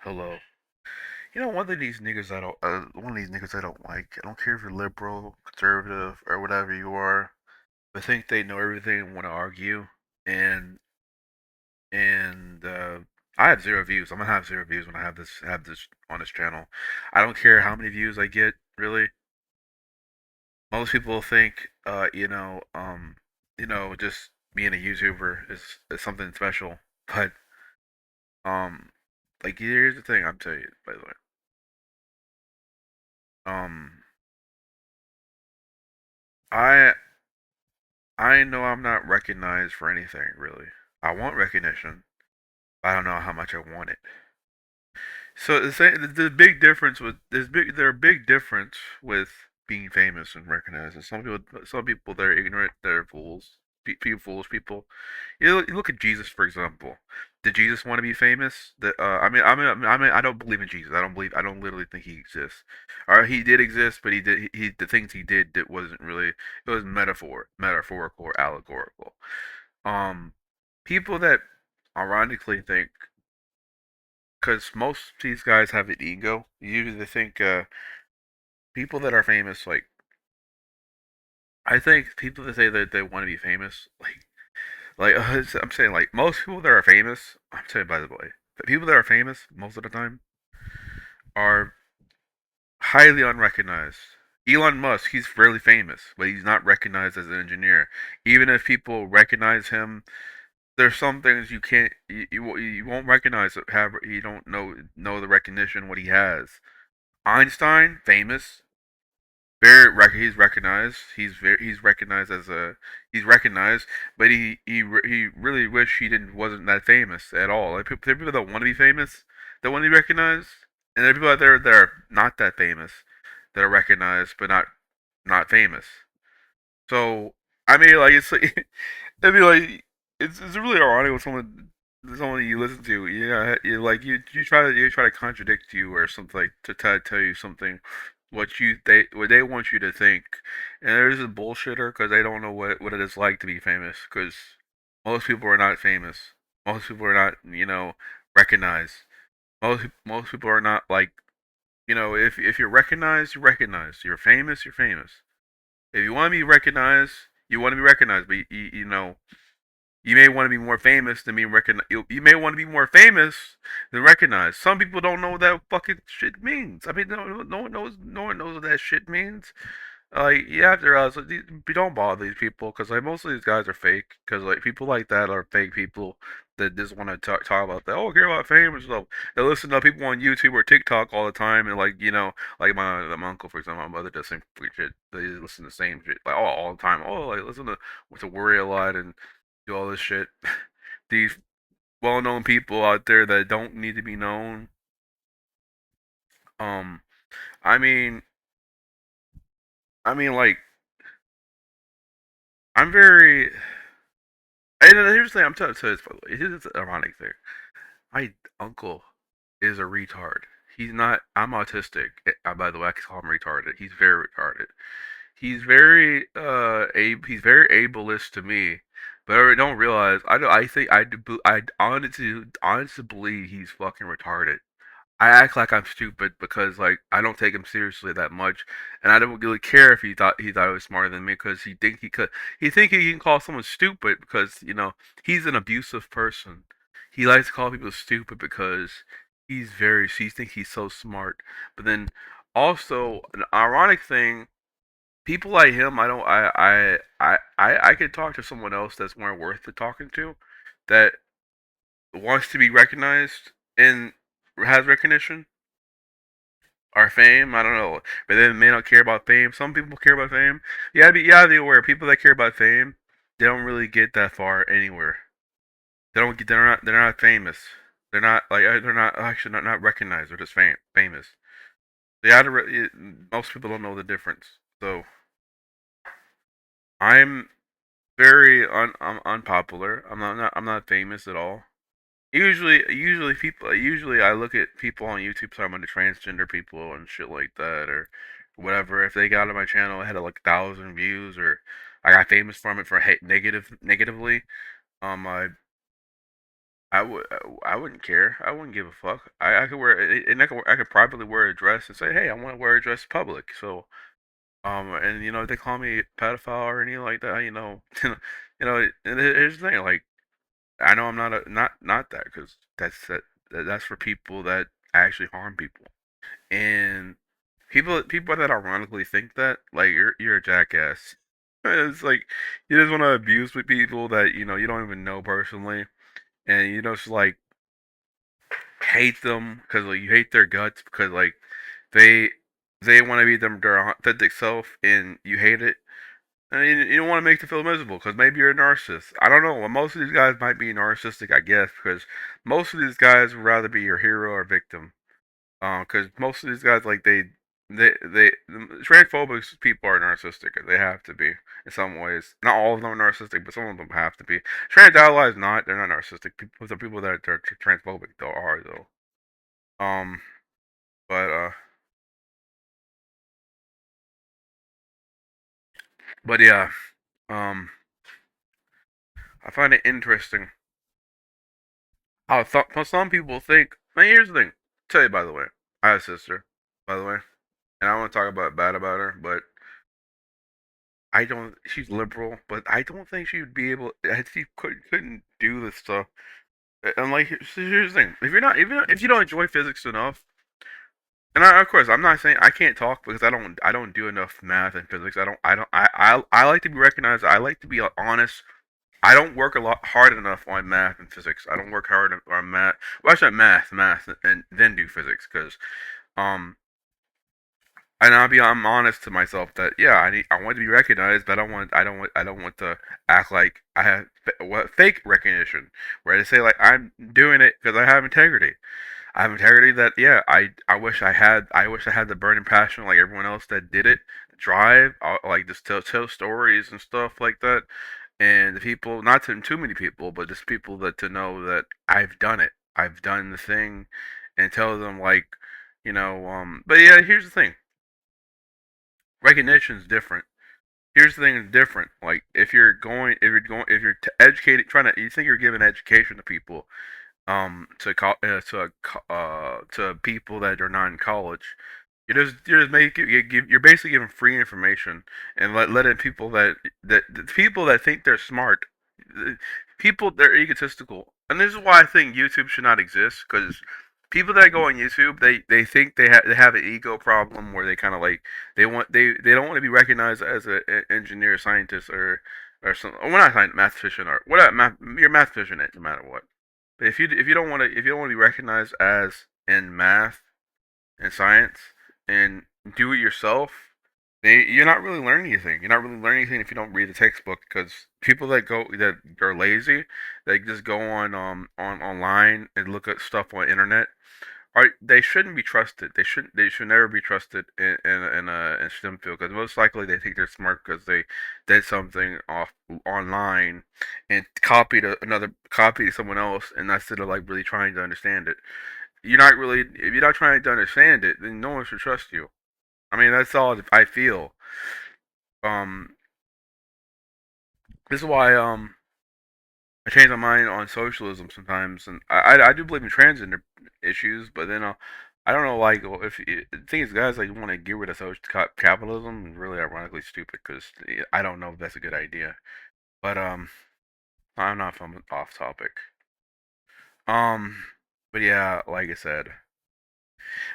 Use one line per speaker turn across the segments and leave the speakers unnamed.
Hello. One of these niggas I don't like. I don't care if you're liberal, conservative, or whatever you are, but think they know everything and want to argue. And and I have zero views. I'm gonna have zero views when I have this on this channel. I don't care how many views I get. Really, most people think, just being a YouTuber is something special. But um, here's the thing. I'm telling you, by the way. Um, I I know I'm not recognized for anything, really. I want recognition, but I don't know how much I want it. So the big difference with there are big difference with being famous and recognized. And some people they're ignorant, they're fools, foolish people. You look at Jesus for example. Did Jesus want to be famous? I don't believe in Jesus. I don't literally think he exists. Or he did exist, but the things he did that wasn't really. It was metaphorical or allegorical. Um, People that ironically think because most of these guys have an ego. Usually they think people that are famous, like I think people that say that they want to be famous, I'm saying like most people that are famous. I'm saying by the way, the people that are famous most of the time are highly unrecognized. Elon Musk, he's fairly famous, but he's not recognized as an engineer. Even if people recognize him, there's some things you won't recognize it. Have you don't know the recognition what he has. Einstein, famous, he's recognized. He's recognized as a he's recognized, but he really wish he didn't wasn't that famous at all. Like there are people that want to be famous, that want to be recognized, and there are people out there that are not that famous, that are recognized but not famous. So I mean, like it's like I mean, like it's really ironic when someone you listen to, you try to contradict you or something like to try to tell you something what they want you to think, and there's a bullshitter because they don't know what it is like to be famous because most people are not famous. Most people are not recognized. Most people are not like if you're recognized, you're recognized. You're famous, you're famous. If you want to be recognized, you want to be recognized, but you may want to be more famous than being recognized. You may want to be more famous than recognized. Some people don't know what that fucking shit means. I mean, no one knows. No one knows what that shit means. Like, you have to realize, don't bother these people because like most of these guys are fake. Because like people like that are fake people that just want to talk about that. Oh, care about fame and stuff. They listen to people on YouTube or TikTok all the time, and like like my uncle for example, my mother does the same shit. They listen to the same shit like all the time. Oh, like listen to worry a lot and do all this shit. These well-known people out there that don't need to be known. Um, I mean, like I'm very. And here's the thing, I'm telling you this by the way. Here's the ironic thing. My uncle is a retard. He's not. I'm autistic. By the way, I can call him retarded. He's very retarded. He's very ableist to me, but I don't realize. I think I honestly believe he's fucking retarded. I act like I'm stupid because like I don't take him seriously that much, and I don't really care if he thought he was smarter than me because he think he can call someone stupid because he's an abusive person. He likes to call people stupid because he thinks he's so smart. But then also an ironic thing, people like him, I don't I could talk to someone else that's more worth it talking to, that wants to be recognized and has recognition or fame. I don't know, but they may not care about fame. Some people care about fame. Be aware. People that care about fame, they don't really get that far anywhere. They don't get. They're not famous. They're not actually not recognized. They're just famous. Most people don't know the difference. So I'm I'm unpopular. I'm not famous at all. Usually I look at people on YouTube talking about the transgender people and shit like that or whatever. If they got on my channel, it had like 1,000 views, or I got famous from it for negatively. I I wouldn't care. I wouldn't give a fuck. I could wear and I could privately wear a dress and say, hey, I want to wear a dress in public. So and if they call me pedophile or anything like that, and here's the thing, like I know I'm not not that because that's for people that actually harm people. And people that ironically think that, like, you're a jackass. It's like you just want to abuse with people that you don't even know personally, and you just like hate them because like you hate their guts because like they they want to be their authentic self and you hate it. And you don't want to make them feel miserable because maybe you're a narcissist. I don't know. Well, most of these guys might be narcissistic, I guess, because most of these guys would rather be your hero or victim. Because most of these guys, like they transphobic people are narcissistic. They have to be in some ways. Not all of them are narcissistic, but some of them have to be. Trans allies not. They're not narcissistic. People, the people that are transphobic though are though. Um, but uh, but yeah. Um, I find it interesting how some people think. I mean, here's the thing. Tell you by the way, I have a sister. By the way, and I want to talk about bad about her, but I don't. She's liberal, but I don't think she would be able. She couldn't do this stuff. And like, here's the thing: if you don't enjoy physics enough, and of course, I'm not saying I can't talk because I don't do enough math and physics. I like to be recognized. I like to be honest. I don't work a lot hard enough on math and physics. I don't work hard on math. Well, I said math, and then do physics because um and I'm honest to myself that yeah, I want to be recognized, but I don't want to act like I have what fake recognition, where I say like I'm doing it because I have integrity. I have integrity that yeah, I wish I had the burning passion like everyone else that did it, drive, like just tell stories and stuff like that, and the people not to too many people, but just people that to know that I've done it, I've done the thing, and tell them like but yeah, here's the thing recognition is different. Here's the thing is different. Like if you're educated, trying to, you think you're giving education to people, to people that are not in college. You're basically giving free information and letting people that the people that think they're smart, people they're egotistical, and this is why I think YouTube should not exist because people that go on YouTube they think they have an ego problem where they kind of like they don't want to be recognized as an engineer, scientist, or something. Well, not scientist, mathematician or whatever. You're a mathematician no matter what. But if you don't want to be recognized as in math and science and do it yourself, then you're not really learning anything. You're not really learning anything if you don't read the textbook. Because people that are lazy, they just go on online and look at stuff on internet. They shouldn't be trusted. They should never be trusted in STEM field because most likely they think they're smart because they did something off online and copied someone else and instead of like really trying to understand it. If you're not trying to understand it, then no one should trust you. I mean, that's all I feel. Um, this is why I change my mind on socialism sometimes, and I do believe in transgender issues, but then I don't know, like, well, if the thing is, guys like want to get rid of social capitalism, is really ironically stupid because I don't know if that's a good idea. But I'm not from off topic. Um, but yeah, like I said,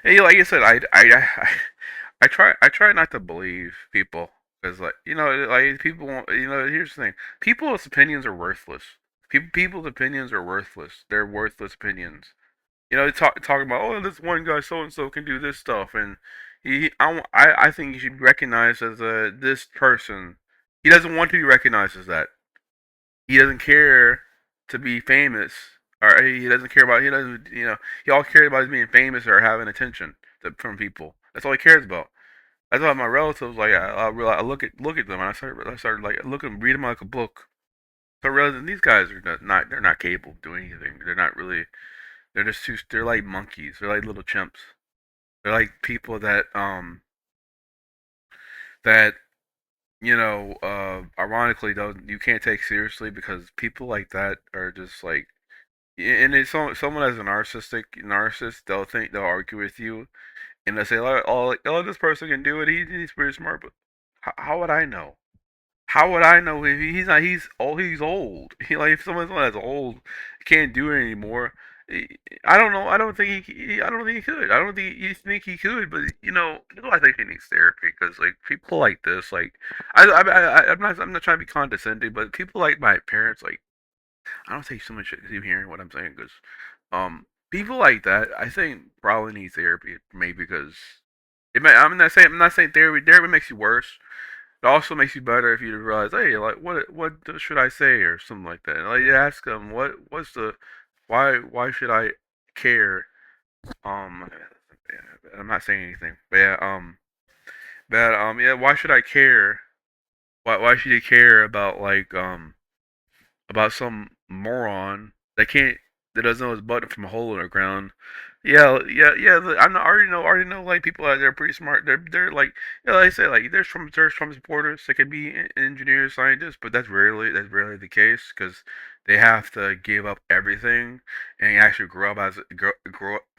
hey, like I said, I try not to believe people because like like people here's the thing, people's opinions are worthless. People's opinions are worthless. They're worthless opinions. Talking about this one guy so and so can do this stuff, and I think he should be recognized as a this person. He doesn't want to be recognized as that. He doesn't care to be famous, or he doesn't care about. He doesn't. He all cares about is being famous or having attention from people. That's all he cares about. That's why my relatives like I look at them and I started like looking read them like a book. So I realized these guys are not they're not capable of doing anything. They're not really. They're just too. They're like monkeys. They're like little chimps. They're like people that ironically though you can't take seriously because people like that are just like And it's someone as a narcissist, they'll argue with you, and they'll say, oh, this person can do it. He's pretty smart, but how would I know? How would I know if he's not? He's old. Like if someone that's old can't do it anymore. I don't know. I don't think I don't think he could. I don't think you think he could. But I think he needs therapy because like people like this, like I'm not trying to be condescending, but people like my parents, like I don't take so much shit to hearing what I'm saying because people like that, I think probably need therapy maybe because I'm not saying therapy makes you worse. It also makes you better if you realize, hey, like what should I say or something like that. Like you ask them, what's the why should I care? Yeah, I'm not saying anything, but yeah, why should I care? Why should you care about some moron that doesn't know his button from a hole in the ground. Yeah. Already know like people out there are pretty smart. They're like like I say like there's Trump supporters that could be engineers, scientists, but that's rarely the case because they have to give up everything and actually grow up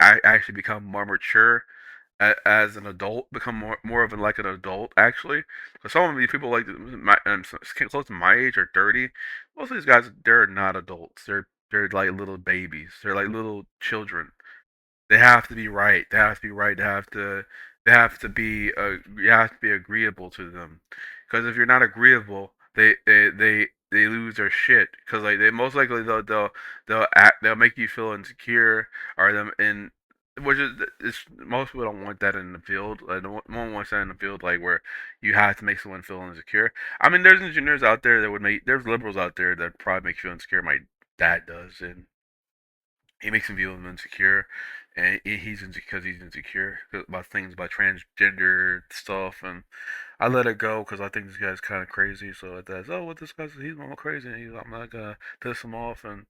actually become more mature as an adult, become more of like an adult actually. So some of these people like close to my age or 30. Most of these guys they're not adults. They're like little babies. They're like little children. They have to be right. They have to be right. They have to be you have to be agreeable to them. Because if you're not agreeable, they lose their shit. Because like they most likely they'll make you feel insecure or them in which is it's most people don't want that in the field. Like no one wants that in the field like where you have to make someone feel insecure. I mean, there's engineers out there that would make there's liberals out there that probably make you feel insecure. My dad does, and he makes him feel insecure, and he's insecure about things about transgender stuff, and I let it go because I think this guy's kind of crazy. So that's what this guy's he's all crazy, and I'm not gonna piss him off, and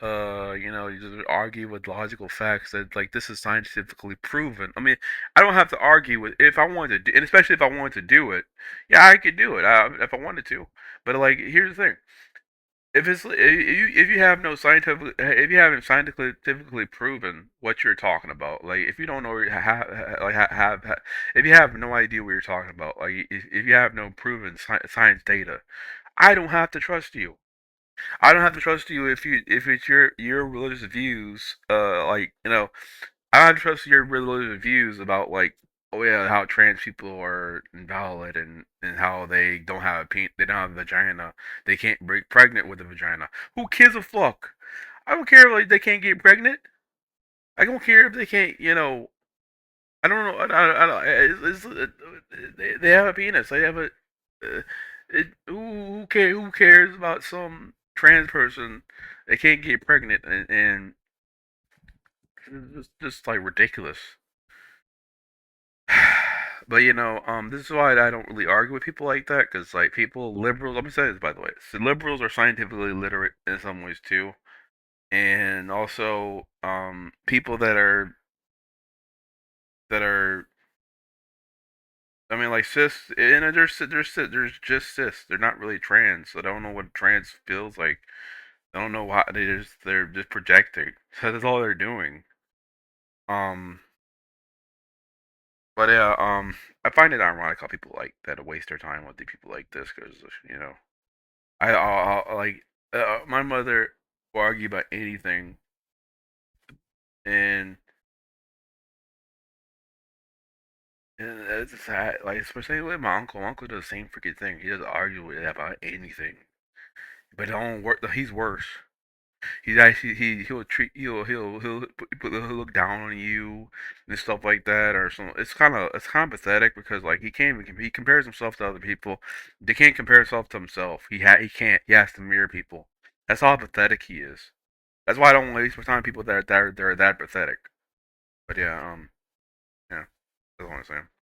you just argue with logical facts that like this is scientifically proven. I mean, I don't have to argue with if I wanted to, and especially if I wanted to do it, yeah, I could do it if I wanted to. But like, here's the thing: if you have no scientific if you haven't scientifically proven what you're talking about, like if you don't know if you have no idea what you're talking about, like if you have no proven science data, I don't have to trust you. I don't have to trust you if it's your religious views, like I don't have to trust your religious views about like, oh yeah, how trans people are invalid and how they don't have a vagina, they can't break pregnant with a vagina. Who cares a fuck? I don't care if like they can't get pregnant. I don't care if they can't, I don't know. I don't. They have a penis. They have a. Who cares about some trans person that can't get pregnant and it's just like ridiculous. But this is why I don't really argue with people like that because like people liberals. Let me say this by the way. So liberals are scientifically literate in some ways too, and also people that are I mean, like cis, and there's just cis. They're not really trans. So I don't know what trans feels like. I don't know why they're just projecting. So that's all they're doing. Um, but yeah, I find it ironic how people like that waste their time with the people like this because I like my mother will argue about anything, and it's sad. Like especially with my uncle. My uncle does the same freaking thing. He doesn't argue with about anything, but it don't work. He's worse. He's actually he'll look down on you and stuff like that or some. It's kind of pathetic because like he compares himself to other people. They can't compare himself to himself. He can't. He has to mirror people. That's how pathetic he is. That's why I don't waste my time on people that are that pathetic. But yeah, yeah, that's what I'm saying.